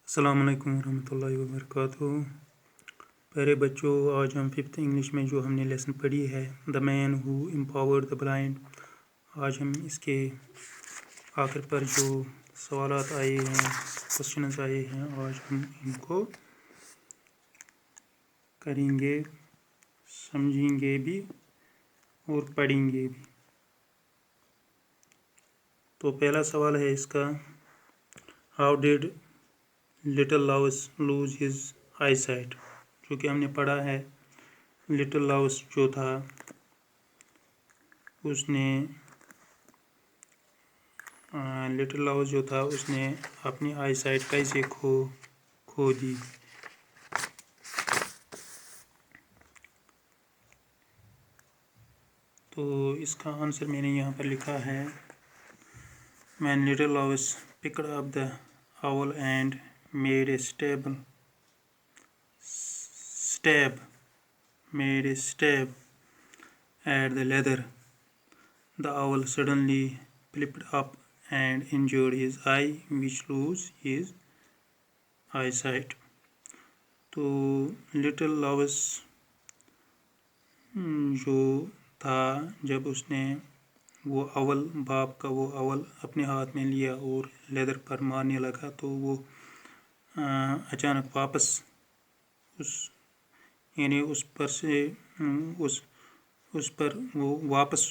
अस्सलाम वालेकुम रहमतुल्लाहि व बरकातुहू। प्यारे बच्चों, आज हम 5th इंग्लिश में जो हमने लेसन पढ़ी है the man who empowered the blind, आज हम इसके आखिर पर जो सवालात आए हैं, क्वेश्चंस आए हैं, आज हम इनको करेंगे, समझेंगे भी और पढ़ेंगे भी। तो पहला सवाल है इसका, how did little Laue's lose his I site. जो कि हमने पढ़ा है, लिटिल लाउस जो था उसने अपनी आई साइट कैसे खो दी। तो इसका आंसर मैंने यहाँ पर लिखा है, When little Lois picked up the owl and made a stab at the leather, the owl suddenly flipped up and injured his eye, which lost his eyesight. तो लिटिल लॉवस जो था, जब उसने वो अवल बाप का वो अवल अपने हाथ में लिया और लेदर पर मारने लगा, तो वो अचानक वापस उस पर वो वापस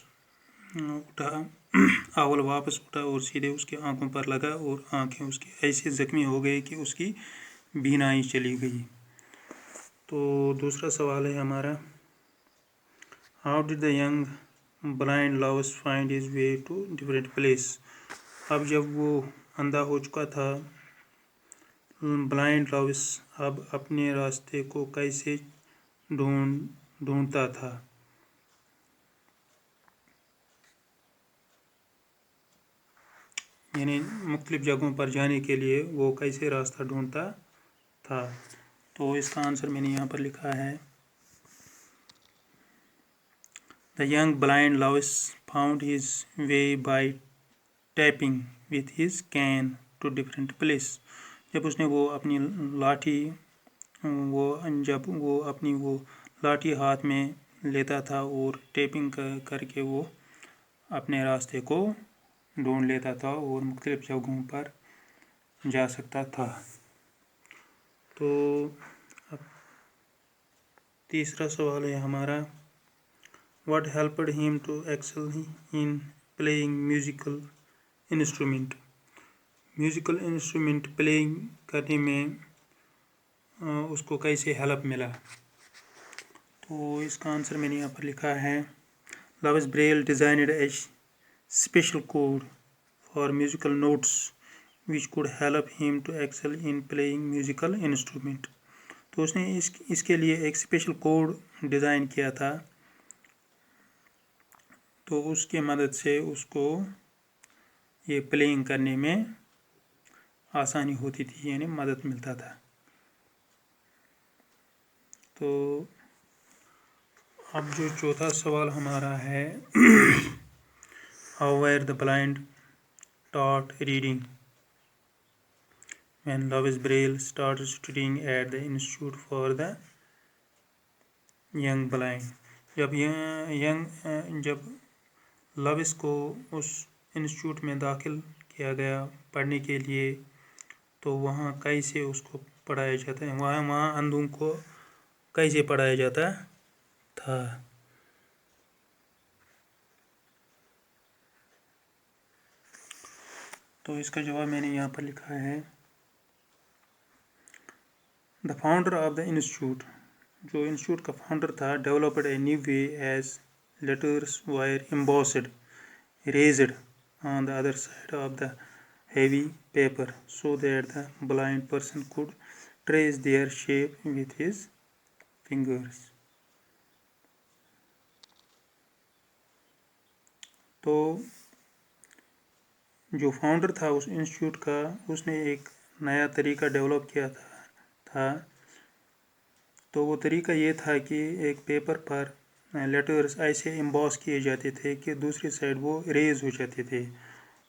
उठा, अवल वापस उठा और सीधे उसके आंखों पर लगा और आंखें उसकी ऐसे जख्मी हो गई कि उसकी बीनाई चली गई। तो दूसरा सवाल है हमारा, how did the young blind Louis find his way to different place. अब जब वो अंधा हो चुका था, ब्लाइंड लाउस अब अपने रास्ते को कैसे ढूंढता था। यानी मुख्तलिफ जगहों पर जाने के लिए वो कैसे रास्ता ढूंढता था। तो इसका आंसर मैंने यहाँ पर लिखा है, the young blind Louis found his way by tapping with his cane to different place. जब उसने वो अपनी लाठी अपनी लाठी हाथ में लेता था और टैपिंग करके वो अपने रास्ते को ढूंढ लेता था और मुख्तलिफ जगहों पर जा सकता था। तो अब तीसरा सवाल है हमारा, what helped him to excel in playing musical instrument. Musical instrument playing करने में उसको कैसे हेल्प मिला। तो इसका आंसर मैंने यहाँ पर लिखा है, Louis Braille designed a special code for musical notes which could help him to excel in playing musical instrument. तो उसने इसके लिए एक स्पेशल कोड डिज़ाइन किया था, तो उसकी मदद से उसको ये प्लेइंग करने में आसानी होती थी, यानी मदद मिलता था। तो अब जो चौथा सवाल हमारा है, how where the blind taught reading when Lewis Braille started studying at the Institute for the Young Blind। जब लविस को उस इंस्टीट्यूट में दाखिल किया गया पढ़ने के लिए, तो वहाँ कैसे उसको पढ़ाया जाता है, वहाँ अंधों को कैसे पढ़ाया जाता था। तो इसका जवाब मैंने यहाँ पर लिखा है, the founder of the institute, जो इंस्टीट्यूट का फाउंडर था, developed a new way as letters were embossed raised on the other side of the heavy paper so that the blind person could trace their shape with his fingers। तो जो founder था उस institute का, उसने एक नया तरीका develop किया था। तो वो तरीका ये था कि एक पेपर पर लेटर्स ऐसे एम्बॉस किए जाते थे कि दूसरी साइड वो रेज हो जाते थे।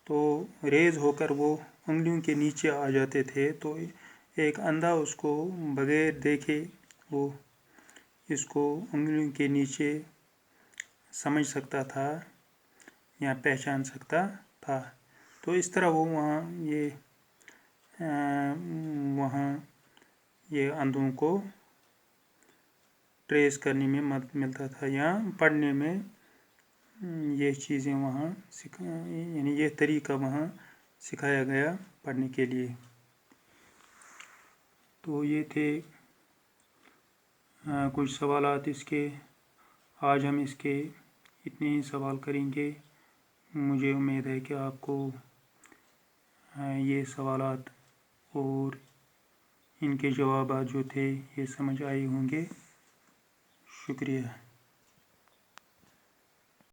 तो रेज होकर वो उंगलियों के नीचे आ जाते थे। तो ایک اندھا اس کو بغیر دیکھے وہ اس کو انگلیوں کے نیچے سمجھ سکتا تھا یا پہچان سکتا تھا۔ تو اس طرح وہ وہاں یہ اندھوں کو ٹریس کرنے میں مدد ملتا تھا یا پڑھنے میں یہ چیزیں وہاں یعنی یہ طریقہ وہاں سکھایا گیا پڑھنے کے لیے۔ تو یہ تھے کچھ سوالات اس کے۔ آج ہم اس کے اتنے ہی سوال کریں گے۔ مجھے امید ہے کہ آپ کو یہ سوالات اور ان کے جوابات جو تھے یہ سمجھ آئے ہوں گے۔ شکریہ۔